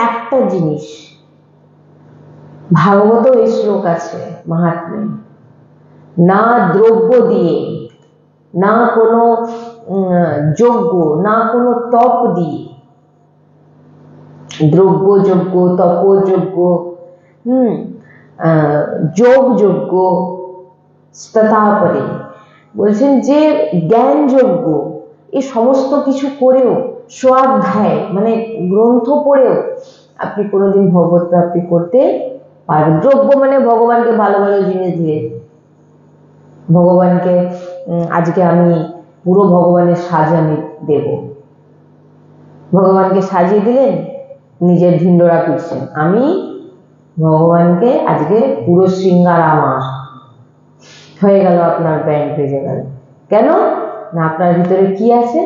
একটা জিনিস, ভাগবত এই শ্লোক আছে মাহাত্ম্যে, না দ্রব্য দিয়ে, না কোনো যজ্ঞ, না কোনো তপ দিয়ে, দ্রব্য যজ্ঞ, তপ যজ্ঞ, যোগ যজ্ঞ, তারপরে বলছেন যে জ্ঞান যজ্ঞ, এই সমস্ত কিছু করেও, স্বাধ্যায় মানে গ্রন্থ পড়েও আপনি কোনোদিন ভগবত প্রাপ্তি করতে পারবেন। দ্রব্য মানে ভগবানকে ভালো ভালো জিনিস দিয়ে, ভগবানকে আজকে আমি পুরো ভগবানের সাজ আমি দেব, ভগবানকে সাজিয়ে দিলেন, নিজের ঢিন্ডোরা পিটছেন, আমি ভগবানকে আজকে পুরো শৃঙ্গার আমার হয়ে গেল, আপনার ব্যান্ড বেজে গেল। কেন না আপনার ভিতরে কি আছে?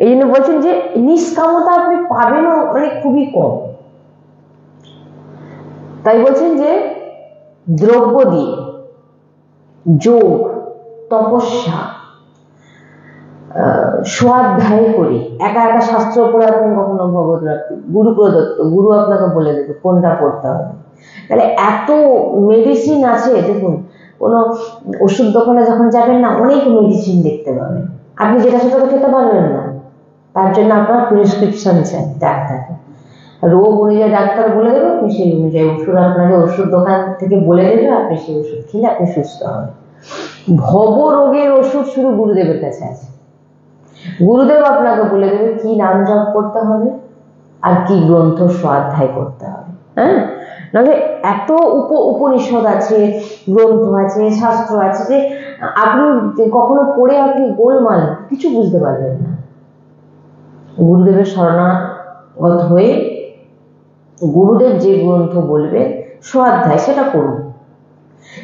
এই জন্য বলছেন যে নিষ্কামতা আপনি পাবেনও মানে খুবই কম। তাই বলছেন যে দ্রব্য দিয়ে, যোগ, তপস্যা, স্বাধ্যায় করে, একা একা শাস্ত্র পড়ে আপনি কখনো ভগবত প্রাপ্তি, গুরু প্রদত্ত, গুরু আপনাকে বলে দেবে কোনটা পড়তে হবে। তাহলে এত মেডিসিন আছে, দেখুন কোনো ওষুধ দোকানে যখন যাবেন না, অনেক মেডিসিন দেখতে পাবেন, আপনি যেটা সেটা তো খেতে পারবেন না, তার জন্য আপনার প্রেসক্রিপশন চাই ডাক্তার, রোগ অনুযায়ী ডাক্তার বলে দেবে, আপনি সেই অনুযায়ী ওষুধ আপনাকে ওষুধ দোকান থেকে বলে দেবে, আপনি সেই ওষুধ খেলে আপনি সুস্থ হবেন। ভব রোগের ওষুধ শুধু গুরুদেবের কাছে আছে। গুরুদেব আপনাকে বলে দেবে কি নাম জপ করতে হবে আর কি গ্রন্থ স্বাধ্যায় করতে হবে। হ্যাঁ, নাহলে এত উপনিষদ আছে, গ্রন্থ আছে, শাস্ত্র আছে যে আপনি কখনো পড়ে আপনি গোলমাল কিছু বুঝতে পারবেন না। গুরুদেবের শরণাগত হয়ে গুরুদেব যে গ্রন্থ বলবে স্বাধ্যায় সেটা করুন।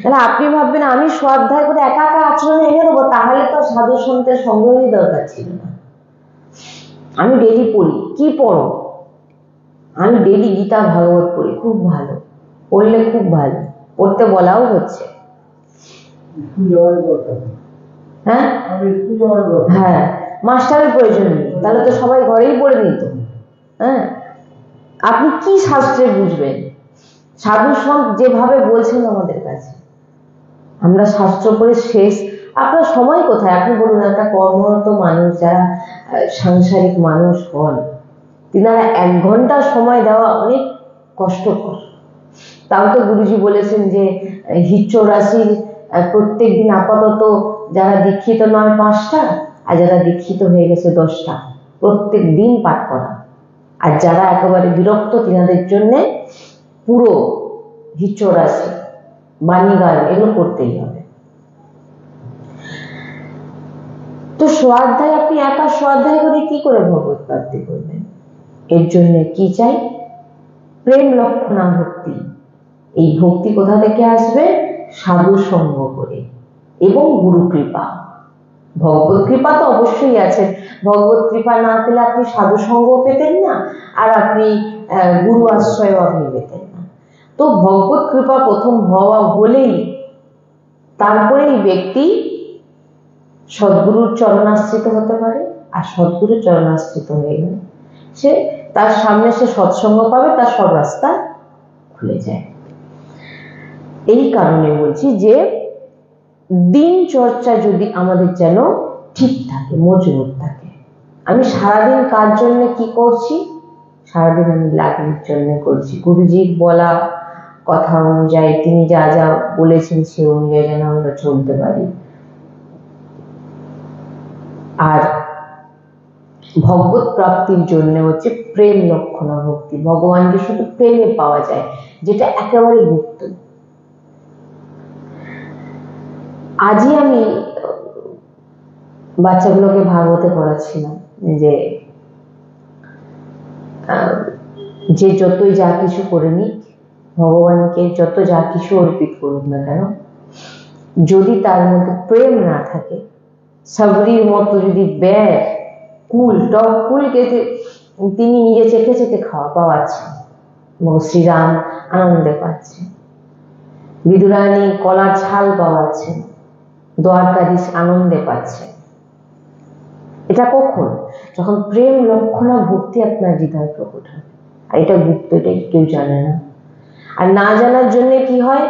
তাহলে আপনি ভাববেন আমি স্বাধ্যায় করে একা একা আচরণে এনে দেবো, তাহলে তো সাধু সন্তের সঙ্গেই দরকার ছিল না। আমি ডেলি পড়ি, কি পড়ো? আমি ডেলি গীতা ভাগবত পড়ি, খুব ভালো, পড়লে খুব ভালো, পড়তে বলাও হচ্ছে। হ্যাঁ হ্যাঁ, মাস্টারের প্রয়োজন নেই, তাহলে তো সবাই ঘরেই পড়ে নিত। হ্যাঁ, আপনি কি শাস্ত্রে বুঝবেন? সাধু সন্ত যেভাবে বলছেন আমাদের কাছে, আমরা শাস্ত্র পড়ে শেষ, আপনার সময় কোথায়? আপনি বলুন, একটা কর্মরত মানুষ, যারা সাংসারিক মানুষ হন, তিনারা 1 ঘন্টা সময় দেওয়া অনেক কষ্টকর। তাও তো গুরুজি বলেছেন যে হিচ্চ রাশির প্রত্যেক দিন আপাতত যারা দীক্ষিত নয় 5টা, আর যারা দীক্ষিত হয়ে গেছে 10টা, প্রত্যেক দিন পাঠ করা। আর যারা একেবারে বিরক্ত, তিনাদের জন্য পুরো হিচ্চ রাশি, বাণী গান এগুলো করতেই হবে। তো স্বাধ্যায়, আপনি একা স্বাধ্যায় করে কি করে ভগবত প্রাপ্তি করবেন? এর জন্য কি চাই? প্রেম লক্ষণা ভক্তি। এই ভক্তি কোথা থেকে আসবে? সাধু সঙ্গ করে এবং গুরু কৃপা। ভগবত কৃপা তো অবশ্যই আছে, ভগবত কৃপা না পেলে আপনি সাধু সঙ্গ পেতেন না, আর আপনি গুরু আশ্রয় আপনি পেতেন না। তো ভগবত কৃপা প্রথম হওয়া হলেই তারপরেই ব্যক্তি সদ্গুরুর চরণাশ্রিত হতে পারে, আর সদ্গুরুর চরণাশ্রিত হয়ে গেলে সে তার সামনে সে সৎসঙ্গ পাবে, তার সব রাস্তা খুলে যায়। এই কারণে বলছি যে দিন চর্চা যদি আমাদের যেন ঠিক থাকে, মজবুত থাকে। আমি সারাদিন কার জন্য কি করছি? সারাদিন আমি লাভের জন্য করছি, গুরুজির বলা কথা অনুযায়ী, তিনি যা যা বলেছেন সে অনুযায়ী যেন আমরা চলতে পারি। আর ভগবত প্রাপ্তির জন্য হচ্ছে প্রেম লক্ষণা ভক্তি। ভগবানকে শুধু প্রেমে পাওয়া যায়, যেটা একেবারে গুপ্ত। আজই আমি বাচ্চাগুলোকে ভাগবতে পড়াচ্ছিলাম যে যে যতই যা কিছু করে নিক, ভগবানকে যত যা কিছু অর্পিত করুক না কেন, যদি তার মধ্যে প্রেম না থাকে, সাবরির মতো যদি ব্যয় কুল, টক কুলকে তিনি নিজে চেখে চেখে পাওয়াচ্ছেন, শ্রীরাম আনন্দে পাচ্ছে, বিদুরানী কলার ছাল পাওয়াচ্ছেন, দ্বারকাধীশ আনন্দে পাচ্ছে। এটা কখন? যখন প্রেম লক্ষণা ভক্তি আপনার হৃদয় প্রকট হবে। আর এটা গুপ্ত, এটা কেউ জানে না। আর না জানার জন্য কি হয়,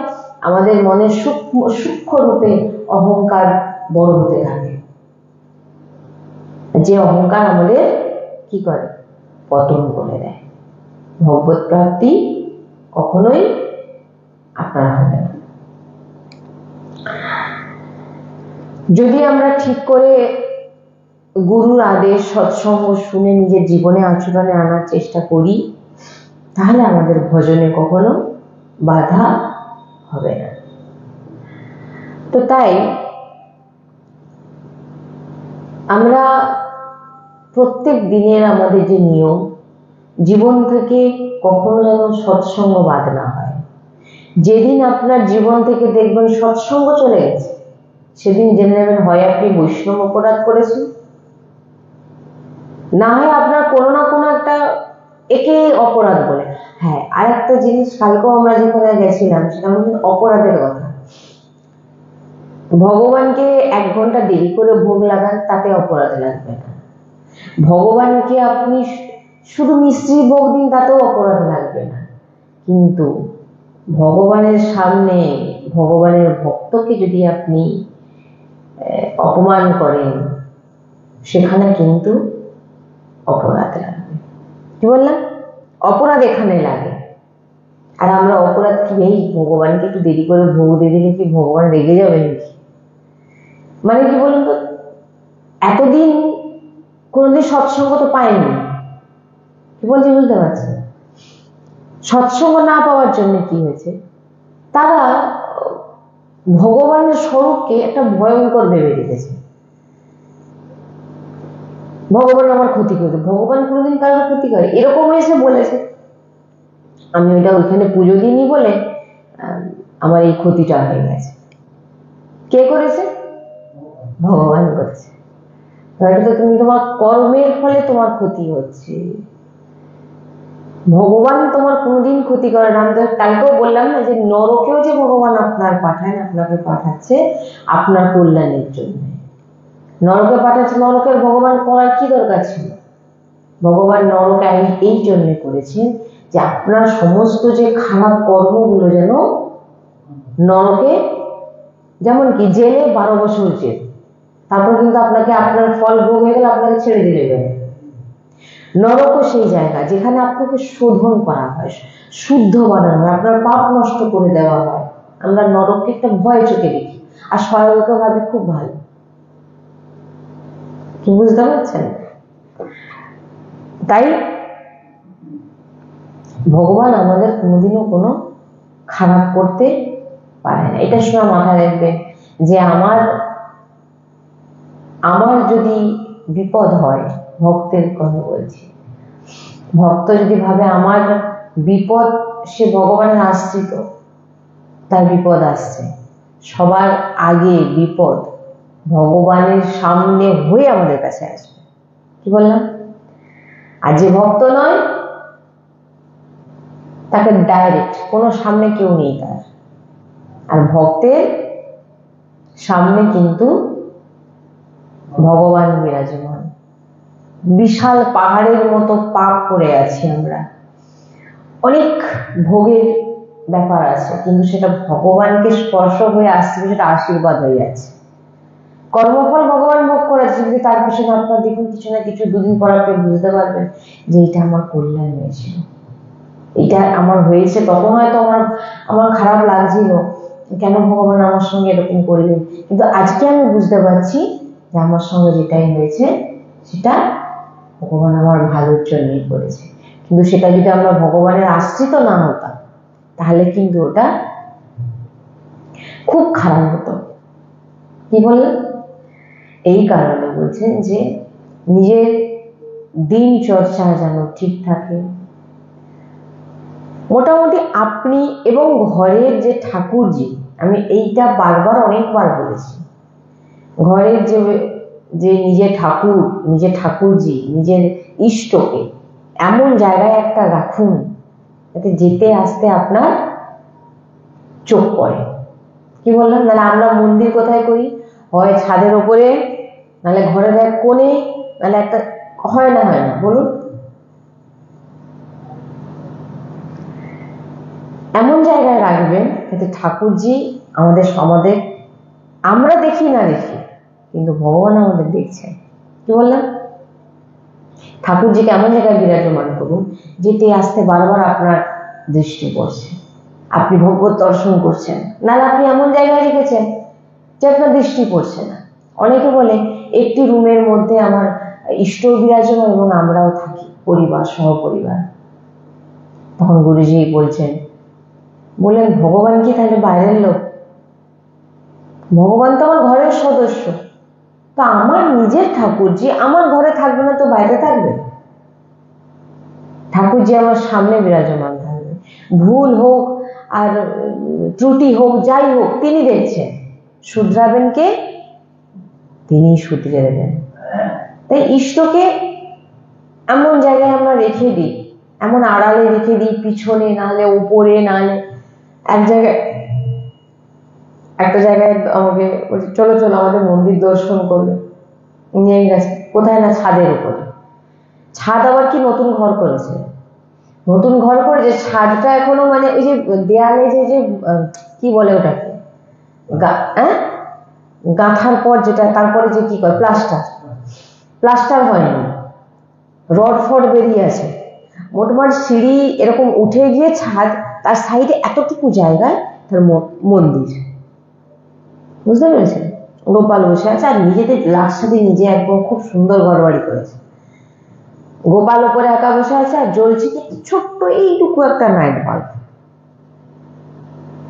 আমাদের মনের সূক্ষ্ম রূপে অহংকার বড় হতে থাকে, যে অহংকার আমাদের কি করে, পতন করে দেয়। ভগবত প্রাপ্তি কখনোই আপনার হবে না। যদি আমরা ঠিক করে গুরুর আদেশ সৎসঙ্গ শুনে নিজের জীবনে আচরণে আনার চেষ্টা করি, তাহলে আমাদের ভজনে কখনো বাধা হবে না। তো তাই আমরা প্রত্যেক দিনের আমাদের যে নিয়ম, জীবন থেকে কখনো যেন সৎসঙ্গ বাদ না হয়। যেদিন আপনার জীবন থেকে দেখবেন সৎসঙ্গ চলে গেছে, সেদিন জেনে নেবেন হয় আপনি বৈষ্ণব অপরাধ করেছেন, না হয় আপনার কোনো না কোনো একটা একে অপরাধ বলে। হ্যাঁ, আর একটা জিনিস, কালকেও আমরা যেখানে গেছিলাম সেটা আমাদের অপরাধের কথা। ভগবানকে 1 ঘন্টা দেরি করে ভোগ লাগান, তাতে অপরাধ লাগবে না। ভগবানকে আপনি শুধু মিষ্টি ভোগ দিন, তাতেও অপরাধ লাগবে না। কিন্তু ভগবানের সামনে ভগবানের ভক্তকে যদি আপনি অপমান করেন, সেখানে কিন্তু অপরাধ লাগবে। কি বললাম, অপরাধ এখানে লাগে। আর আমরা অপরাধ কি, এই ভগবানকে একটু দেরি করে ভোগ দিয়ে দিলে কি ভগবান রেগে যাবে নাকি? মানে কি বলুন তো, এতদিন কোনদিন সৎসঙ্গ তো পায়নি, কি বলছি বুঝতে পারছি। সৎসঙ্গ না পাওয়ার জন্য কি হয়েছে, তারা ভগবানের স্বরূপকে একটা ভয়ঙ্কর ভেবে রেখেছে। ভগবান আমার ক্ষতি করবে, ভগবান কোনোদিন কারোর ক্ষতি করে এরকম এসে বলেছে, আমি ওইটা ওইখানে পুজো দিইনি বলে আমার এই ক্ষতিটা হয়ে গেছে। কে করেছে? ভগবান করেছে। তো তুমি তোমার কর্মের ফলে তোমার ক্ষতি হচ্ছে, ভগবান তোমার কোনোদিন ক্ষতি করে না। আমি তো কালকেও বললাম না যে নরকেও যে ভগবান আপনার পাঠায়, আপনাকে পাঠাচ্ছে আপনার কল্যাণের জন্য। নরকে পাঠাচ্ছে, নরকের ভগবান করার কি দরকার ছিল? ভগবান নরকে এই জন্য করেছেন যে আপনার সমস্ত যে খারাপ কর্মগুলো যেন নরকে, যেমন কি জেলে 12 বছর জেল, তারপর কিন্তু আপনাকে আপনার ফল ভোগ হয়ে গেলে আপনাকে ছেড়ে দিলে গেলে। নরকও সেই জায়গা যেখানে আপনাকে শোধন করা হয়, শুদ্ধ বানানো হয়, আপনার পাপ নষ্ট করে দেওয়া হয়। আমরা নরককে একটা ভয় চোখে দেখি, আর স্বর্গকে ভাবি খুব ভালো। কি বুঝতে পারছেন? তাই ভগবান আমাদের কোনোদিনও কোনো খারাপ করতে পারে না। এটা শোনা মাথায় রাখবেন যে আমার যদি বিপদ হয়, ভক্তের কথা বলছি, ভক্ত যদি ভাবে আমার বিপদ, সে ভগবানের আশ্রিত, তার বিপদ আসছে, সবার আগে বিপদ ভগবানের সামনে হয়ে আমাদের কাছে আসবে। কি বললাম? আর যে ভক্ত নয়, তাকে ডাইরেক্ট, কোনো সামনে কেউ নেই তার। আর ভক্তের সামনে কিন্তু ভগবান বিরাজমান। বিশাল পাহাড়ের মতো পাপ করে আছি আমরা, অনেক ভোগের ব্যাপার আছে, কিন্তু সেটা ভগবানকে স্পর্শ হয়ে আসছে, সেটা আশীর্বাদ হয়ে যাচ্ছে। কর্মফল ভগবান ভোগ করাচ্ছে, কিন্তু তার পিছনে আপনার দেখুন কিছু না কিছু, দুদিন পর আপনি বুঝতে পারবেন যে এটা আমার কল্যাণ হয়েছিল, এটা আমার হয়েছে। তখন হয়তো আমার খারাপ লাগছিল, কেন ভগবান আমার সঙ্গে এরকম করলেন, কিন্তু আজকে আমি বুঝতে পারছি যে আমার সঙ্গে যেটাই হয়েছে সেটা ভগবান আমার ভালোর জন্যই করেছে। কিন্তু সেটা যদি আমরা ভগবানের আশ্রিত না হতাম, তাহলে কিন্তু ওটা খুব খারাপ হতো। কি বললেন? এই কারণে বলছেন যে নিজের দিন চর্চা যেন ঠিক থাকে। মোটামুটি আপনি এবং ঘরের যে ঠাকুরজি, আমি এইটা বারবার অনেকবার বলেছি, ঘরের যে নিজের ঠাকুর, নিজের ঠাকুরজি, নিজের ইষ্টকে এমন জায়গায় একটা রাখুন যাতে যেতে আসতে আপনার চোখ পড়ে। কি বললাম? নাহলে আমরা মন্দির কোথায় করি? হয় ছাদের ওপরে, নাহলে ঘরের এক কোণে, নাহলে একটা হয় না বলুন? এমন জায়গায় রাখবেন যাতে ঠাকুরজি আমাদের সমাজে, আমরা দেখি না দেখি কিন্তু ভগবান আমাদের দেখছেন। কি বললাম? ঠাকুরজিকে এমন জায়গায় বিরাজমান করুন যেটি আসতে বারবার আপনার দৃষ্টি পড়ছে, আপনি ভগবত দর্শন করছেন, নাহলে আপনি এমন জায়গায় রেখেছেন যে আপনার দৃষ্টি পড়ছে না। অনেকে বলে একটি রুমের মধ্যে আমার ইষ্ট বিরাজমান এবং আমরাও থাকি পরিবার সহপরিবার। তখন গুরুজি বললেন ভগবান কি তাহলে বাইরের লোক? ভগবান তো আমার ঘরের সদস্য, তো আমার নিজের ঠাকুরজি আমার ঘরে থাকবে না তো বাইরে থাকবে? ঠাকুরজি আমার সামনে বিরাজমান থাকবে, ভুল হোক আর ত্রুটি হোক যাই হোক তিনি দেখছেন, শুধরাবেন কে? তিনি শুধরে দেবেন। তাই ইষ্টকে এমন জায়গায় আমরা রেখে দিই, এমন আড়ালে রেখে দিই, পিছনে নাহলে উপরে নাহলে একটা জায়গায় আমাকে চলো আমাদের মন্দির দর্শন করবে, নিয়ে গেছে কোথায় না ছাদের উপরে। ছাদ আবার কি নতুন ঘর করেছে, ছাদটা এখনো মানে ওই যে দেয়ালে যে কি বলে ওটাকে গাঁথার পর যেটা তারপরে যে কি করে প্লাস্টার হয়নি, রড ফড বেরিয়ে আছে, মোটমাট সিঁড়ি এরকম উঠে গিয়ে ছাদ, তার সাইডে এতটুকু জায়গায় তার মন্দির। বুঝতে পেরেছেন? গোপাল বসে আছে আর নিজেদের লাকসাদি নিজে একদম খুব সুন্দর ঘর বাড়ি করেছে। গোপাল উপরে একা বসে আছে আর জ্বলছে কি ছোট্ট এইটুকু একটা নাইট বাল্ব।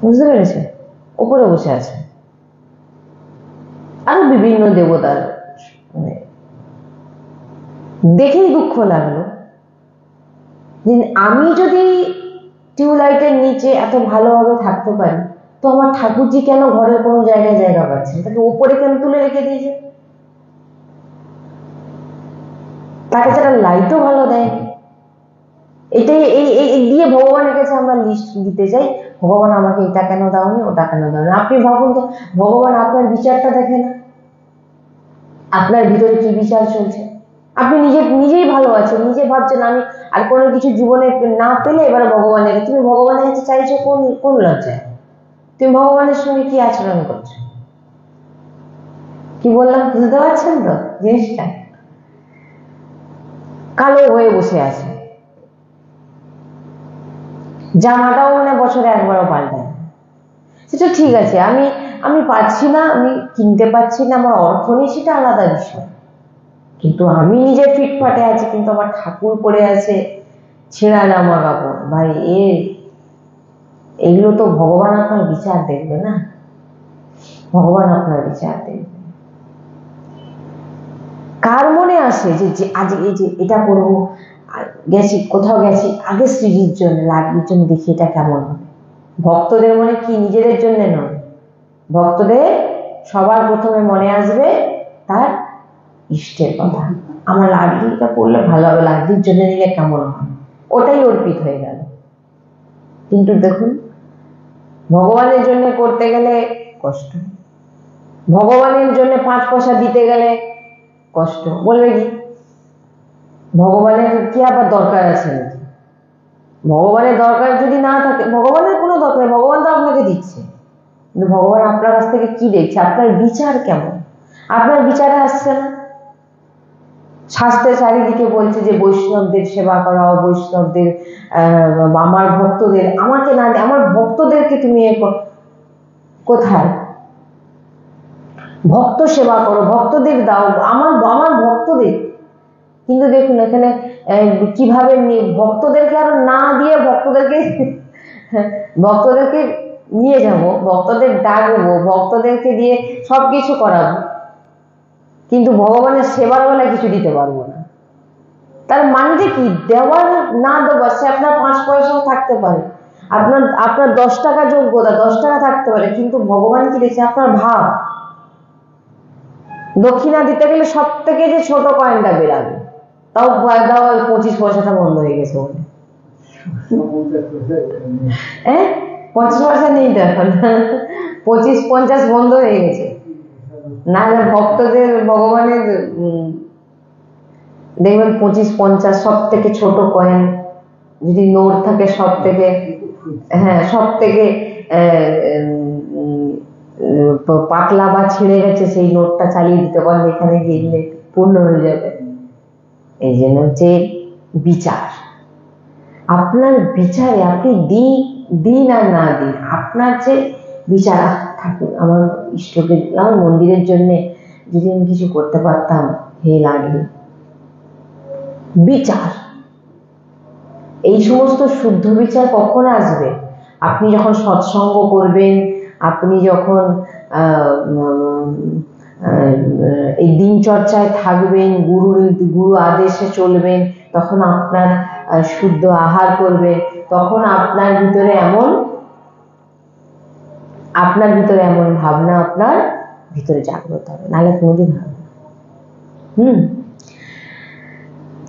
বুঝতে পেরেছেন? উপরে বসে আছে। আরো বিভিন্ন দেবতার মানে দেখেই দুঃখ লাগলো যে আমি যদি টিউবলাইটের নিচে এত ভালোভাবে থাকতে পারি, তো আমার ঠাকুরজি কেন ঘরের কোনো জায়গায় জায়গা পাচ্ছেন? তাকে উপরে কেন তুলে রেখে দিয়েছে? তাকে যারা লাইটও ভালো দেয়, এটাই এই দিয়ে ভগবানের কাছে আমরা লিস্ট দিতে চাই, ভগবান আমাকে এটা কেন দাওনি, ওটা কেন দাওনি। আপনি ভাবুন তো, ভগবান আপনার বিচারটা দেখে না? আপনার ভিতরে কি বিচার চলছে? আপনি নিজেই ভালো আছেন, নিজে ভাবছেন আমি আর কোনো কিছু জীবনে না পেলে এবার ভগবানের, তুমি ভগবানের কাছে চাইছো কোন লজ্জায়? তুমি ভগবানের সঙ্গে কি আচরণ করছো? কি বললাম বুঝতে পারছেন তো জিনিসটা? কালো হয়ে বসে আছে, জামাটাও মানে বছরে একবারও পাল্টায়। সেটা ঠিক আছে, আমি পাচ্ছি না, আমি কিনতে পারছি না, আমার অর্থ নেই, সেটা আলাদা বিষয়। কিন্তু আমি নিজে ফিটফাটে আছি, কিন্তু আমার ঠাকুর পড়ে আছে ছেঁড়া জামা কাপড়। ভাই এগুলো তো ভগবান আপনার বিচার দেখবে না? ভগবান আপনার বিচার দেখবে। কার মনে আসে যে আজ এই যে এটা করবো, কোথাও গেছি আগে শ্রীজির জন্য লাগলির জন্য, দেখি এটা কেমন হবে। ভক্তদের মনে কি নিজেদের জন্য নয়, ভক্তদের সবার প্রথমে মনে আসবে তার ইষ্টের কথা। আমার লাগলিটা করলে ভালো হবে, লাগলির জন্য নিলে কেমন হয়, ওটাই অর্পিত হয়ে গেল। কিন্তু দেখুন ভগবানের জন্য করতে গেলে কষ্ট, ভগবানের জন্য 5 পয়সা দিতে গেলে কষ্ট। বলবে কি ভগবানের কি আবার দরকার আছে নাকি? ভগবানের দরকার যদি না থাকে, ভগবানের কোনো দরকার নেই, ভগবান তো আপনাকে দিচ্ছে, কিন্তু ভগবান আপনার কাছ থেকে কি দেখছে? আপনার বিচার কেমন? আপনার বিচারে আসছে না। শাস্ত্রে চারিদিকে বলছে যে বৈষ্ণবদের সেবা করাও, বৈষ্ণবদের আমার ভক্তদের, আমাকে না, আমার ভক্তদেরকে তুমি কোথায়? ভক্ত সেবা করো, ভক্তদের দাও, আমার ভক্তদের। কিন্তু দেখুন এখানে কিভাবে ভক্তদেরকে আরো না দিয়ে ভক্তদেরকে নিয়ে যাব, ভক্তদের ডাকবো, ভক্তদেরকে দিয়ে সবকিছু করাবো, কিন্তু ভগবানের সেবার বেলা কিছু দিতে পারবো না। তার মানেটা কি? দেওয়ার না দেওয়ার, সে আপনার 5 পয়সাও থাকতে পারে, আপনার 10 টাকা যোগ্যতা, 10 টাকা থাকতে পারে, কিন্তু ভগবান কি দেখছে? আপনার ভাব। দক্ষিণা দিতে গেলে সব থেকে যে ছোট কয়েনটা বেরাবে, তাও 25 পয়সাটা বন্ধ হয়ে গেছে বলে। 25 পয়সা নেই তো এখন, 25-50 বন্ধ হয়ে গেছে। না ভক্তদের ভগবানের দেখবেন 25-50 সব থেকে ছোট কয়েন, যদি নোট থাকে সব থেকে, হ্যাঁ সব থেকে পাতলা বা ছিঁড়ে গেছে সেই নোটটা চালিয়ে দিতে পারেন, এখানে গিয়ে পূর্ণ হয়ে যাবে। এই জন্য হচ্ছে বিচার, আপনার বিচারে আপনি দিন আর না দিন, আপনার যে বিচার, ঠাকুর আমার ইষ্টকে, আমার মন্দিরের জন্য যদি আমি কিছু করতে পারতাম, হে লাগবে বিচার। এই সমস্ত শুদ্ধ বিচার কখন আসবে? আপনি যখন সৎসঙ্গ করবেন, আপনি যখন এই দিনচর্চায় থাকবেন, গুরু আদেশে চলবেন, তখন আপনার শুদ্ধ আহার করবেন, তখন আপনার ভিতরে এমন ভাবনা আপনার ভিতরে জাগ্রত হবে, নাহলে কোনোদিন হবে না।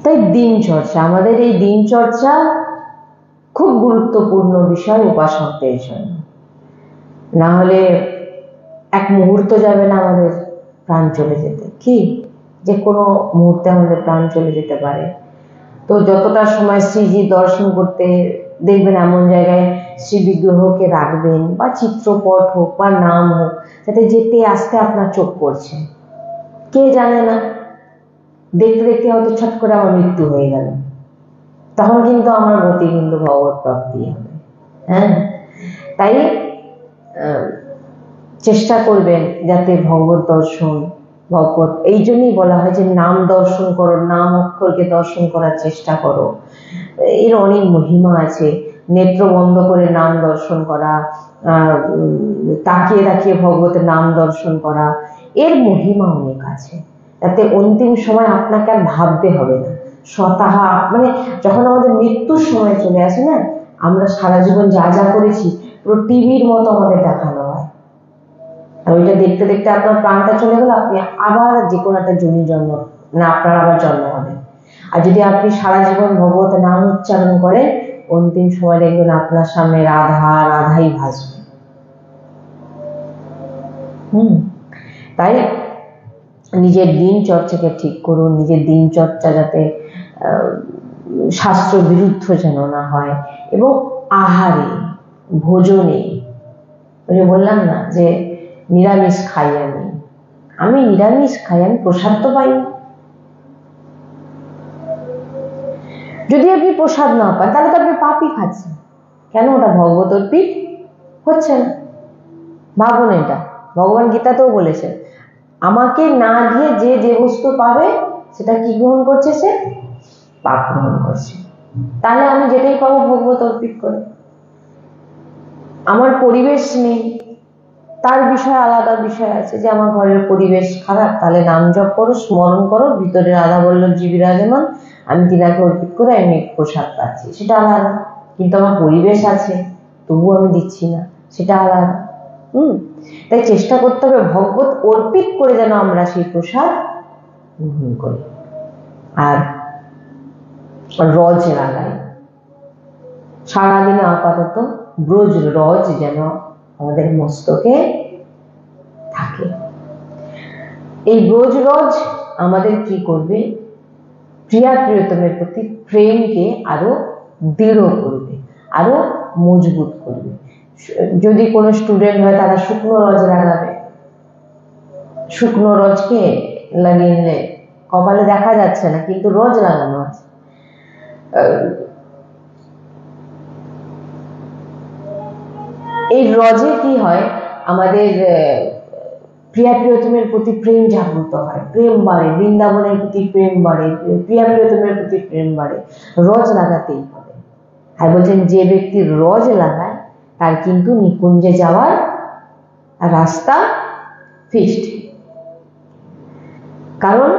তাই দিনচর্চা, আমাদের এই দিনচর্চা খুব গুরুত্বপূর্ণ বিষয় উপাসকদের জন্য। না হলে এক মুহূর্ত যাবে না আমাদের প্রাণ চলে যেতে, কি যে কোনো মুহূর্তে আমাদের প্রাণ চলে যেতে পারে। তো যতটা সময় শ্রীজি দর্শন করতে দেখবেন, এমন জায়গায় শ্রী বিগ্রহকে রাখবেন, বা চিত্রপট হোক বা নাম হোক, যাতে যেতে আসতে আপনার চোখ পড়ছে। কে জানে না, দেখতে দেখতে হয়তো ছট করে আমার মৃত্যু হয়ে গেল, তখন কিন্তু আমার গতি কিন্তু ভগবত প্রাপ্তি হবে। হ্যাঁ, তাই চেষ্টা করবেন যাতে ভগবত দর্শন, ভগবত, এই জন্যই বলা হয় যে নাম দর্শন করো, নাম অক্ষরকে দর্শন করার চেষ্টা করো। এর অনেক মহিমা আছে। নেত্র বন্ধ করে নাম দর্শন করা, তাকিয়ে তাকিয়ে ভগবতের নাম দর্শন করা, এর মহিমা অনেক আছে। যাতে অন্তিম সময় আপনাকে আর ভাবতে হবে না, স্বতঃ মানে যখন আমাদের মৃত্যুর সময় চলে আসে না, আমরা সারা জীবন যা যা করেছি পুরো টিভির মতো আমাদের দেখানো হয়। আর ওইটা দেখতে দেখতে আপনার প্রাণটা চলে গেল, আপনি আবার যে কোনো একটা জমি জন্ম, না আপনার আবার জন্ম হবে। আর যদি আপনি সারা জীবন ভগবতের নাম উচ্চারণ করেন, অন্তিম সময় দেখবেন আপনার সামনে রাধাই ভাসবে। তাই নিজের দিনচর্চাকে ঠিক করুন, নিজের দিনচর্চা যাতে শাস্ত্র বিরুদ্ধ যেন না হয়, এবং আহারে, ভোজনে, ওই বললাম না যে নিরামিষ খাই, আমি নিরামিষ খাই, আমি প্রসাদ তো পাই না। যদি আপনি প্রসাদ না পান, তাহলে তো আপনি পাপই খাচ্ছেন। কেন? ওটা ভগবত অর্পিত হচ্ছে না। ভাবুন, এটা ভগবান গীতাতেও বলেছেন, আমাকে না দিয়ে যে বস্তু পাবে সেটা কি গ্রহণ করছে? সে পাপ গ্রহণ করছে। তাহলে আমি যেটাই পাবো ভগবত অর্পিত করে। আমার পরিবেশ নেই, তার বিষয়ে আলাদা বিষয় আছে, যে আমার ঘরের পরিবেশ খারাপ, তাহলে নাম জপ করো, স্মরণ করো, ভিতরে রাধা বল্লভ জি বিরাজমান, আমি তিনাকে অর্পিত করে আমি প্রসাদ পাচ্ছি, সেটা আলাদা। কিন্তু আমার পরিবেশ আছে, তবু আমি দিচ্ছি না, সেটা আলাদা। তাই চেষ্টা করতে হবে ভগবত অর্পিত করে যেন আমরা সেই প্রসাদ গ্রহণ করি। আর রজ লাগাই সারাদিনে, আপাতত ব্রজ রজ যেন আমাদের মস্তকে থাকে। এই ব্রজ রজ আমাদের কি করবে? প্রিয়া প্রিয়তমের প্রতি প্রেমকে আরো দৃঢ় করবে, আরো মজবুত করবে। যদি কোনো স্টুডেন্ট হয়, তারা শুকনো রজ লাগাবে। শুকনো রজকে লাগিয়ে নিলে কপালে দেখা যাচ্ছে না, কিন্তু রজ লাগানো আছে। এই রজে কি হয়? আমাদের প্রিয়া প্রিয়তমের প্রতি প্রেম জাগ্রত হয়, প্রেম বাড়ে, বৃন্দাবনের প্রতি প্রেম বাড়ে, প্রিয়া প্রিয়তমের প্রতি প্রেম বাড়ে। রজ লাগাতেই হবে। আর বলছেন, যে ব্যক্তি রজ লাগায় তার কিন্তু নিকুঞ্জে যাওয়ার রাস্তা ফিক্সড। কারণ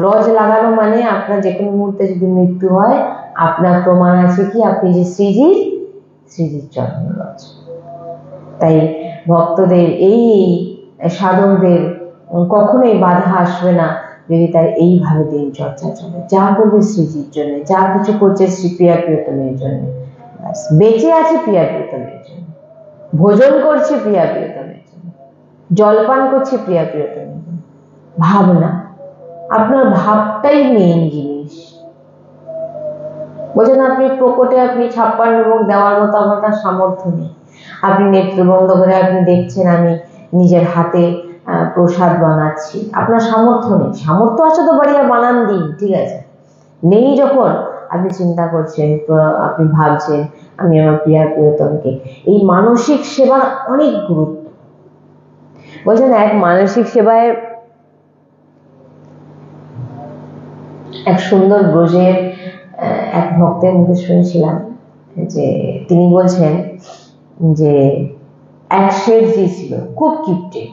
রজ লাগানো মানে আপনার যে কোনো মুহূর্তে যদি মৃত্যু হয়, আপনার প্রমাণ আছে কি? আপনি যে শ্রীজির চরণ রজ। তাই ভক্তদের, এই সাধকদের কখনোই বাধা আসবে না যদি তার এইভাবে দিনচর্চা চলে। যা করবে শ্রীজির জন্য, যা কিছু করছে শ্রী প্রিয়া প্রিয়তমের জন্য, বেঁচে আছে প্রিয়া প্রিয়তমের জন্য, ভোজন করছে প্রিয়া প্রিয়তমের জন্য, জলপান করছে প্রিয়া প্রিয়তমের জন্য। ভাবনা, আপনার ভাবটাই মেইন জিনিস। বলছেন আপনি প্রকটে আপনি 56 ভোগ দেওয়ার মতো আমার সামর্থ্য নেই। আপনি নেত্র বন্ধ করে আপনি দেখছেন আমি নিজের হাতে প্রসাদ বানাচ্ছি, আপনার সামর্থ্য নেই। সামর্থ্য আছে তো বাড়িয়া বানান দিন, ঠিক আছে। নেই যখন আপনি চিন্তা করছেন, আপনি ভাবছেন আমি আমার প্রিয় প্রিয়তমকে, এই মানসিক সেবার অনেক গুরুত্ব। বলছেন এক মানসিক সেবায় এক সুন্দর ব্রজের এক ভক্তের মুখে শুনেছিলাম যে তিনি বলছেন যে এক শেঠজি ছিল, খুব কিপটে,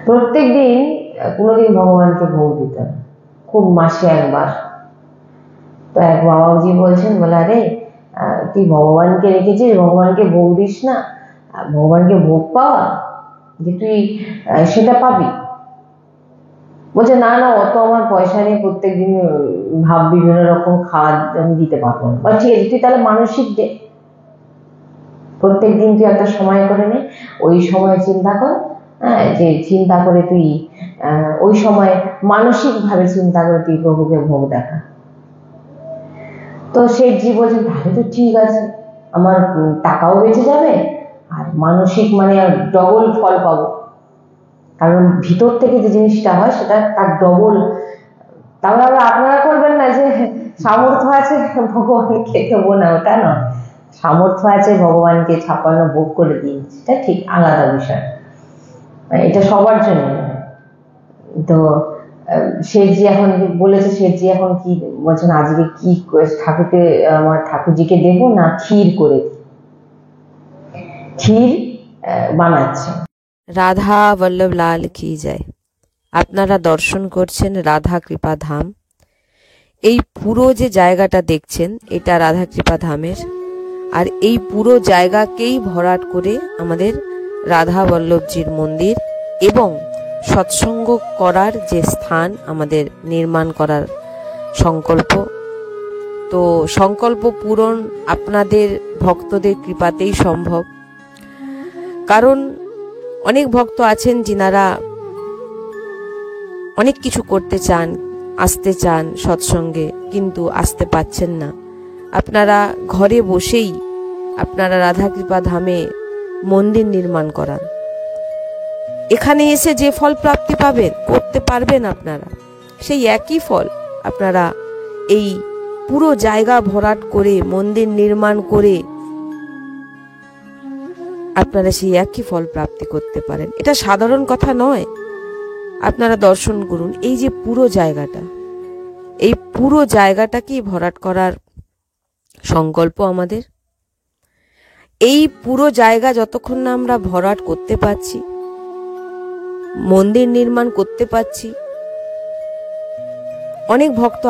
প্রত্যেক দিন কোনোদিন ভগবানকে ভোগ দিত না, খুব মাসে একবার। তো এক বাবাজি বলছেন, বলে আরে তুই ভগবানকে রেখেছিস, ভগবানকে ভোগ দিস না, ভগবানকে ভোগ পাওয়া যে তুই সেটা পাবি। বলছে না না, অত আমার পয়সা নেই, প্রত্যেকদিন ভাব বিভিন্ন রকম খাওয়া আমি দিতে পারবো না। ঠিক আছে, তুই তাহলে মানসিক দে, প্রত্যেকদিন তুই একটা সময় করে নে, ওই সময় চিন্তা কর, যে চিন্তা করে তুই ওই সময় মানসিক ভাবে চিন্তা করে তুই প্রভুকে ভোগ দেখা। তো শেঠজি বলছেন তাহলে তো ঠিক আছে, আমার টাকাও বেঁচে যাবে আর মানসিক মানে ডবল ফল পাবো, কারণ ভিতর থেকে যে জিনিসটা হয় সেটা তার ডবল। তাহলে আবার আপনারা করবেন না যে সামর্থ্য আছে ভগবানকে দেবো না, ওটা নয়। সামর্থ্য আছে ভগবানকে 56 ভোগ করে দিন, সেটা ঠিক আলাদা বিষয়, এটা সবার জন্য। তো শেঠজি এখন বলেছে, শেঠজি এখন কি বলছেন, আজকে কি ঠাকুরকে আমার ঠাকুরজিকে দেবো না ক্ষীর করে দিই, ক্ষীর বানাচ্ছে। রাধা বল্লভ লাল কি যায়। আপনারা দর্শন করছেন রাধা কৃপা ধাম। এই পুরো যে জায়গাটা দেখছেন এটা রাধা কৃপা ধামের, আর এই পুরো জায়গাকেই ভরাট করে আমাদের রাধা বল্লভজির মন্দির এবং সৎসঙ্গ করার যে স্থান আমাদের নির্মাণ করার সংকল্প। তো সংকল্প পূরণ আপনাদের ভক্তদের কৃপাতেই সম্ভব, কারণ অনেক ভক্ত আছেন যিনারা অনেক কিছু করতে চান, আসতে চান সৎসঙ্গে, কিন্তু আসতে পাচ্ছেন না। আপনারা ঘরে বসেই আপনারা রাধা কৃপা ধামে মন্দির নির্মাণ করান, এখানে এসে যে ফল প্রাপ্তি পাবেন, করতে পারবেন আপনারা, সেই একই ফল আপনারা এই পুরো জায়গা ভরাট করে মন্দির নির্মাণ করে আপনারা সেই একই ফল প্রাপ্তি করতে পারেন। এটা সাধারণ কথা নয়। আপনারা দর্শন করুন এই যে পুরো জায়গাটা, এই পুরো জায়গাটাকেই ভরাট করার সংকল্প আমাদের। এই পুরো জায়গা যতক্ষণ না আমরা ভরাট করতে পারছি, মন্দির নির্মাণ করতে পারছি, অনেক ভক্ত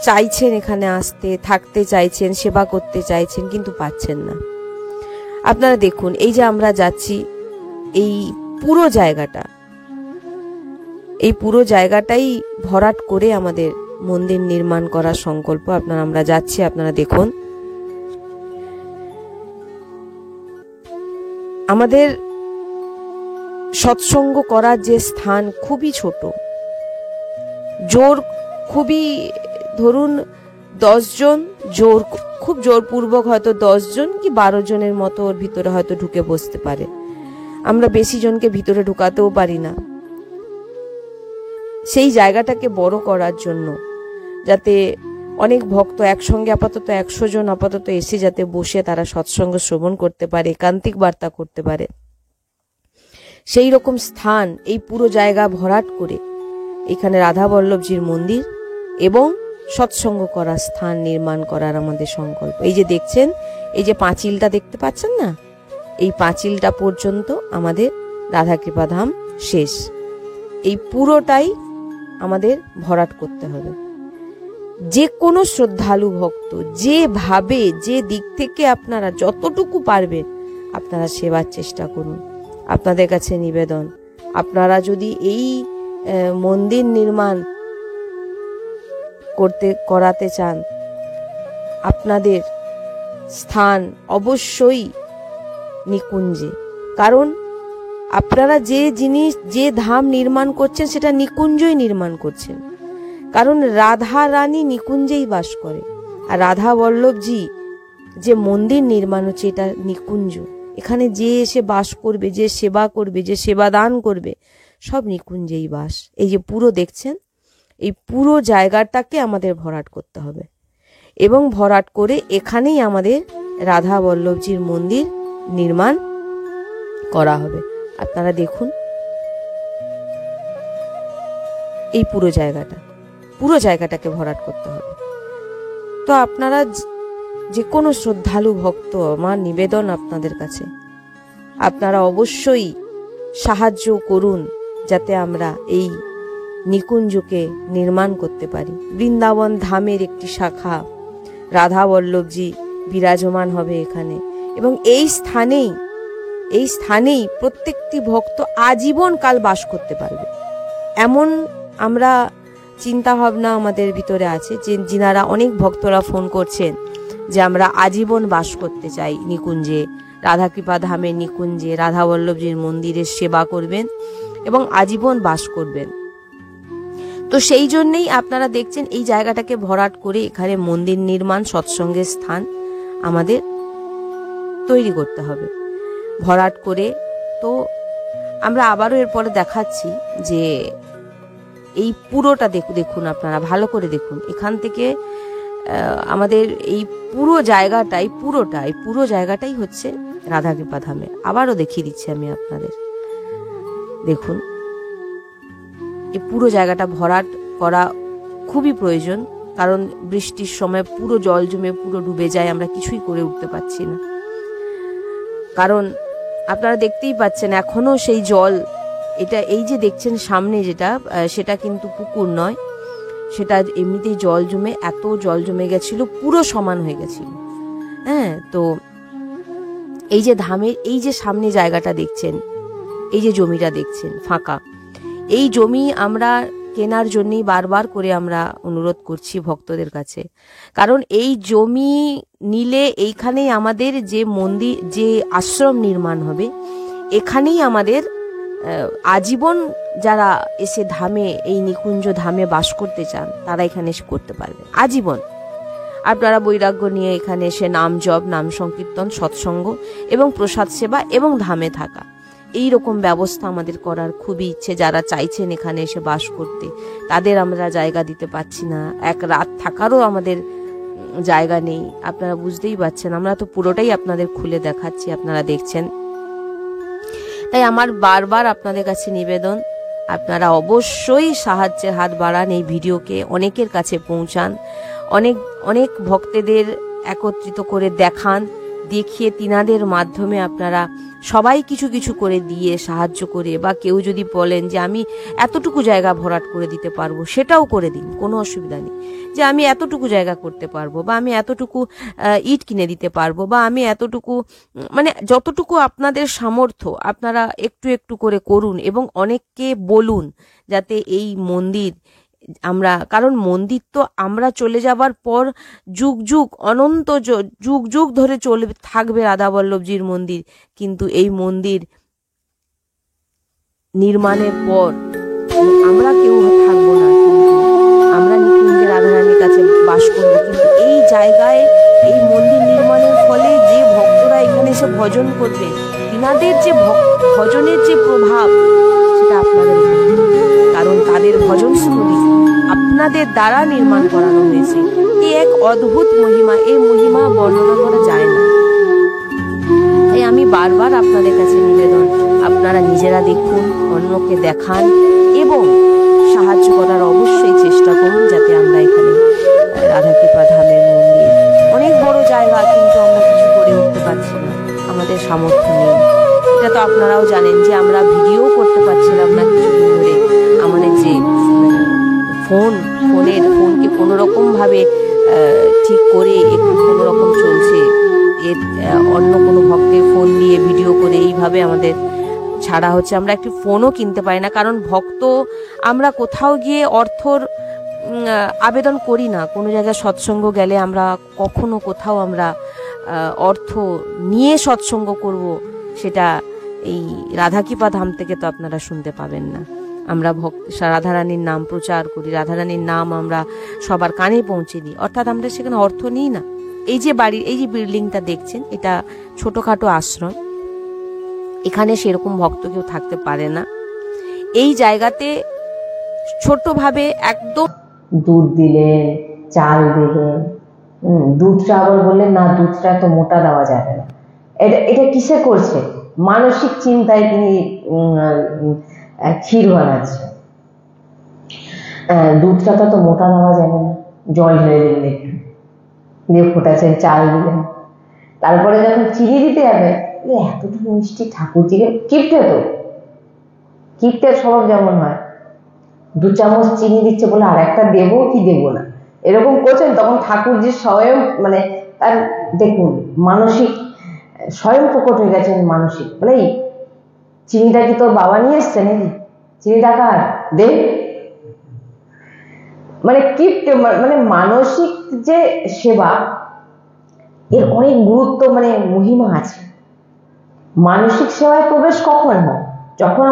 চাইছেন এখানে আসতে, থাকতে চাইছেন, সেবা করতে চাইছেন, কিন্তু পাচ্ছেন না। আপনারা দেখুন এই যে আমরা যাচ্ছি, এই পুরো জায়গাটা, এই পুরো জায়গাটাই ভরাট করে আমাদের মন্দির নির্মাণ করার সংকল্প। আমরা যাচ্ছি, আপনারা দেখুন আমাদের সৎসঙ্গ করার যে স্থান খুবই ছোট, জোর খুবই, ধরুন 10 জন, খুব জোরপূর্বক হয়তো 10 জন কি 12 জনের মতো ওর ভিতরে হয়তো ঢুকে বসতে পারে। আমরা বেশি জনকে ভিতরে ঢুকাতেও পারি না। সেই জায়গাটাকে বড় করার জন্য, যাতে অনেক ভক্ত একসঙ্গে আপাতত 100 জন আপাতত এসে যাতে বসে তারা সৎসঙ্গ শ্রবণ করতে পারে, একান্তিক বার্তা করতে পারে, সেই রকম স্থান এই পুরো জায়গা ভরাট করে এখানে রাধা বল্লভজির মন্দির এবং সৎসঙ্গ করার স্থান নির্মাণ করার আমাদের সংকল্প। এই যে দেখছেন, এই যে পাঁচিলটা দেখতে পাচ্ছেন না, এই পাঁচিলটা পর্যন্ত আমাদের রাধা কৃপা ধাম শেষ। এই পুরোটাই আমাদের ভরাট করতে হবে। যে কোনো শ্রদ্ধালু ভক্ত যেভাবে, যে দিক থেকে আপনারা যতটুকু পারবেন আপনারা সেবার চেষ্টা করুন। আপনাদের কাছে নিবেদন, আপনারা যদি এই মন্দির নির্মাণ করাতে চান, আপনাদের স্থান অবশ্যই নিকুঞ্জে। কারণ আপনারা যে জিনিস, যে ধাম নির্মাণ করছেন সেটা নিকুঞ্জই নির্মাণ করছেন। কারণ রাধা রানী নিকুঞ্জেই বাস করে। আর রাধা বল্লভজি যে মন্দির নির্মাণ হচ্ছে, এটা নিকুঞ্জ। এখানে যে এসে বাস করবে, যে সেবা করবে, যে সেবা দান করবে, সব নিকুঞ্জেই বাস। এই যে পুরো দেখছেন, এই পুরো জায়গাটাকে আমাদের ভরাট করতে হবে এবং ভরাট করে এখানেই আমাদের রাধা বল্লভজির মন্দির নির্মাণ করা হবে। আপনারা দেখুন এই পুরো জায়গাটাকে ভরাট করতে হবে। তো আপনারা যে কোনো শ্রদ্ধালু ভক্ত, আমার নিবেদন আপনাদের কাছে, আপনারা অবশ্যই সাহায্য করুন যাতে আমরা এই নিকুঞ্জকে নির্মাণ করতে পারি। বৃন্দাবন ধামের একটি শাখা রাধা বল্লভজি বিরাজমান হবে এখানে, এবং এই স্থানেই প্রত্যেকটি ভক্ত আজীবন কাল বাস করতে পারবে, এমন আমরা চিন্তা ভাবনা আমাদের ভিতরে আছে। যে যিনারা অনেক ভক্তরা ফোন করছেন যে আমরা আজীবন বাস করতে চাই নিকুঞ্জে, রাধাকৃপা ধামের নিকুঞ্জে রাধা বল্লভজির মন্দিরের সেবা করবেন এবং আজীবন বাস করবেন। তো সেই জন্যেই আপনারা দেখছেন এই জায়গাটাকে ভরাট করে এখানে মন্দির নির্মাণ, সৎসঙ্গের স্থান আমাদের তৈরি করতে হবে ভরাট করে। তো আমরা আবারও এরপরে দেখাচ্ছি যে এই পুরোটা দেখুন, আপনারা ভালো করে দেখুন। এখান থেকে আমাদের এই পুরো জায়গাটাই হচ্ছে রাধাকৃপা ধামে। আবারও দেখিয়ে দিচ্ছি আমি আপনাদের, দেখুন এই পুরো জায়গাটা ভরাট করা খুবই প্রয়োজন, কারণ বৃষ্টির সময় পুরো জল জমে পুরো ডুবে যায়, আমরা কিছুই করে উঠতে পারছি না। কারণ আপনারা দেখতেই পাচ্ছেন এখনো সেই জল, এটা এই যে দেখছেন সামনে যেটা, সেটা কিন্তু পুকুর নয়, সেটা এমনিতেই জল জমে, এত জল জমে গেছিল, পুরো সমান হয়ে গেছিল। হ্যাঁ, তো এই যে ধামের এই যে সামনে জায়গাটা দেখছেন, এই যে জমিটা দেখছেন ফাঁকা, এই জমি আমরা কেনার জন্যই বারবার করে আমরা অনুরোধ করছি ভক্তদের কাছে। কারণ এই জমি নিলে এইখানেই আমাদের যে মন্দির, যে আশ্রম নির্মাণ হবে, এখানেই আমাদের আজীবন যারা এসে ধামে, এই নিকুঞ্জ ধামে বাস করতে চান, তারা এখানে এসে করতে পারবে আজীবন। আপনারা বৈরাগ্য নিয়ে এখানে এসে নাম জপ, নাম সংকীর্তন, সৎসঙ্গ এবং প্রসাদ সেবা এবং ধামে থাকা, এই রকম ব্যবস্থা আমাদের করার খুবই ইচ্ছে। যারা চাইছেন এখানে এসে বাস করতে, তাদের আমরা জায়গা দিতে পারছি না, এক রাত থাকারও আমাদের জায়গা নেই। আপনারা বুঝতেই পারছেন, আমরা তো পুরোটাই আপনাদের খুলে দেখাচ্ছি, আপনারা দেখছেন। তাই আমার বারবার আপনাদের কাছে নিবেদন, আপনারা অবশ্যই সাহায্যের হাত বাড়ান, এই ভিডিওকে অনেকের কাছে পৌঁছান, অনেক ভক্তদের একত্রিত করে দেখান, দেখিয়ে তিনাদের মাধ্যমে আপনারা সবাই কিছু কিছু করে দিয়ে সাহায্য করে, বা কেউ যদি বলেন যে আমি এতটুকু জায়গা ভরাট করে দিতে পারবো, সেটাও করে দিন, কোনো অসুবিধা নেই। যে আমি এতটুকু জায়গা করতে পারবো, বা আমি এতটুকু ইট কিনে দিতে পারবো, বা আমি এতটুকু, মানে যতটুকু আপনাদের সামর্থ্য আপনারা একটু একটু করে করুন, এবং অনেককে বলুন যাতে এই মন্দির আমরা, কারণ মন্দির তো আমরা চলে যাবার পর যুগ যুগ, অনন্ত যুগ যুগ ধরে চলবে, থাকবে রাধা বল্লভজির মন্দির। কিন্তু এই মন্দির নির্মাণের পর আমরা কেউ থাকবো না, কিন্তু আমরা নিকুঞ্জে রাধারানীর কাছে বাস করবো। কিন্তু এই জায়গায় এই মন্দির নির্মাণের ফলে যে ভক্তরা এখানে এসে ভজন করবে, তিনাদের যে ভজনের যে প্রভাব, সেটা আপনাদের, কারণ তাদের ভজন স্থলী আপনাদের দ্বারা নির্মাণ করানো হয়েছে। এই এক অদ্ভুত মহিমা, এই মহিমা বর্ণনা করা যায় না। তাই আমি বারবার আপনাদের কাছে নিবেদন, আপনারা নিজেরা দেখুন, অন্যকে দেখান এবং সাহায্য করার অবশ্যই চেষ্টা করুন, যাতে আমরা এখানে রাধাকৃপা ধামের মন্দির, অনেক বড় জায়গা, কিন্তু আমরা কিছু করে উঠতে পারছি না, আমাদের সামর্থ্য নেই। এটা তো আপনারাও জানেন যে আমরা ভিডিও করতে পারছিলাম না কিছুদিন ধরে। আমাদের যে ফোনকে কোনো রকম ভাবে ঠিক করে একটু কোনো রকম চলছে, অন্য কোনো ভক্তের ফোন দিয়ে ভিডিও করে এইভাবে আমাদের ছাড়া হচ্ছে। আমরা একটি ফোনও কিনতে পারি না, কারণ ভক্ত, আমরা কোথাও গিয়ে অর্থর আবেদন করি না। কোনো জায়গায় সৎসঙ্গ গেলে আমরা কখনো কোথাও আমরা অর্থ নিয়ে সৎসঙ্গ করব, সেটা এই রাধাকৃপা ধাম থেকে তো আপনারা শুনতে পাবেন না। আমরা রাধারানীর নাম প্রচার করি, রাধারানীর নাম আমরা সবার কানে পৌঁছে দিই, অর্থাৎ আমরা সেখানে অর্থ নিই না। এই যে বিল্ডিংটা দেখছেন, এটা ছোটখাটো আশ্রম, এখানে সেরকম ভক্ত কেউ থাকতে পারে না। এই জায়গাতে ছোটভাবে একদম দুধ দিলেন, চাল দিলেন, দুধটা আবার বললেন না, দুধটা এত মোটা দেওয়া যাবে না। এটা কিসে করছে? মানসিক চিন্তায় তিনি ক্ষীর বানাচ্ছে। দুধটা তো মোটা দেওয়া যাবে না, জল ঢেলে দিলেন একটু, দিয়ে ফোটাচ্ছেন, চাল দিলেন। তারপরে যখন চিনি দিতে যাবে, এতটুকু মিষ্টি ঠাকুরজিকে, কিপ্টের স্বভাব যেমন হয়, 2 চামচ চিনি দিচ্ছে বলে আর একটা দেবো কি দেবো না, এরকম করছেন। তখন ঠাকুরজি স্বয়ং মানে তার দেখুন মানসিক স্বয়ং প্রকট হয়ে গেছেন মানসিক, বলে চিনিটা কি তোর বাবা নিয়ে এসছে নাকি, চিনিটা কার, দে। মানে মানে মানসিক যে সেবা, এর অনেক গুরুত্ব মানে মহিমা আছে। মানসিক সেবায় প্রবেশ কখন হয়? যখন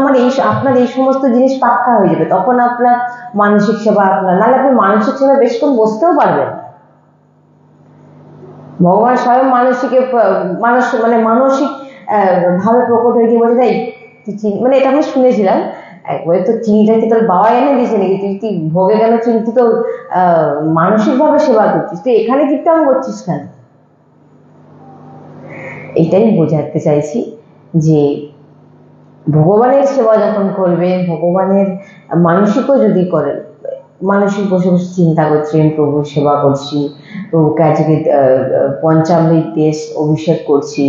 আপনার এই সমস্ত জিনিস পাক্কা হয়ে যাবে, তখন আপনার মানসিক সেবা আপনার, নাহলে আপনি মানসিক সেবা বেশিক্ষণ বসতেও পারবেন না। ভগবান স্বয়ং মানসিক ভাবে প্রকট হয়ে গিয়ে বলে, তাই মানে এটা আমি শুনেছিলাম একবার, তো চিনিটা কি তোর বাবা এনে দিয়েছে নাকি, তুই ভোগে গেল চিনি, তুই তো মানসিক ভাবে সেবা করছিস, তুই এখানে কীর্তন করছিস কেন? এটাই বোঝাতে চাইছি যে ভগবানের সেবা যখন করবেন, ভগবানের মানসিকও যদি করেন, মানসিক বসে বসে চিন্তা করছেন, প্রভুর সেবা করছি, প্রভুকে আজকে পঞ্চামৃত দেশ অভিষেক করছি,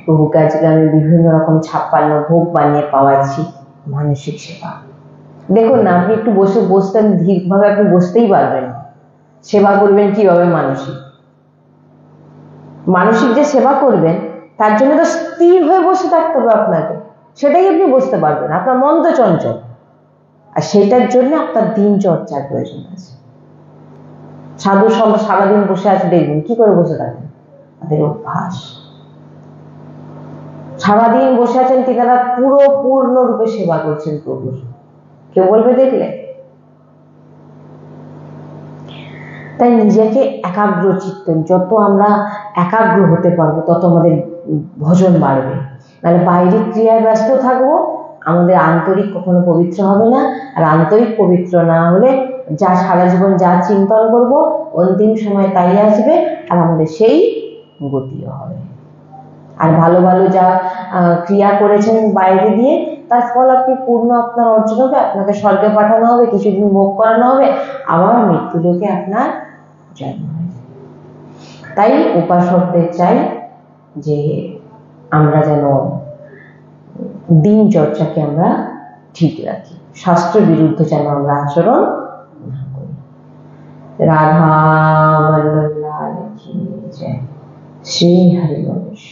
প্রভুকে আজকে আমি বিভিন্ন রকম 56 ভোগ বানিয়ে পাওয়াচ্ছি, মানসিক সেবা। দেখুন না, আপনি একটু বসতেন ধীরভাবে, আপনি বসতেই পারবেন, সেবা করবেন কিভাবে? মানসিক যে সেবা করবেন, তার জন্য তো স্থির হয়ে বসে থাকতে হবে আপনাকে, সেটাই আপনি বুঝতে পারবেন। আপনার মন তো চঞ্চল, আর সেটার জন্য আপনার দিনচর্চার প্রয়োজন আছে। সাধু সারাদিন বসে আছে, দেখবেন কি করে বসে থাকেন, তাদের অভ্যাস। সারাদিন বসে আছেন, তিনারা পূর্ণরূপে সেবা করছেন প্রভুর, কেউ বলবে দেখলে। তাই নিজেকে একাগ্র চিত্ত, যত আমরা একাগ্র হতে পারবো তত আমাদের ভজন বাড়বে। নাহলে বাইরের ক্রিয়ায় ব্যস্ত থাকবো, আমাদের আন্তরিক কখনো পবিত্র হবে না। আর আন্তরিক পবিত্র না হলে যা সারা জীবন যা চিন্তন করব, অন্তিম সময় তাই আসবে, আর আমাদের সেই গতিও হবে। আর ভালো ভালো যা ক্রিয়া করেছেন বাইরে দিয়ে, তার ফল আপনি আপনার অর্জন হবে, আপনাকে স্বর্গে পাঠানো হবে, কিছুদিন ভোগ করানো হবে, আবার মৃত্যুলোকে আপনার জন্ম হবে। তাই উপাসকদের চাই যে আমরা যেন দিনচর্চাকে আমরা ঠিক রাখি, শাস্ত্র বিরুদ্ধ যেন আমরা আচরণ না করি। রাধা বল্লভ লাল কি জয়, শ্রী হরি বংশ।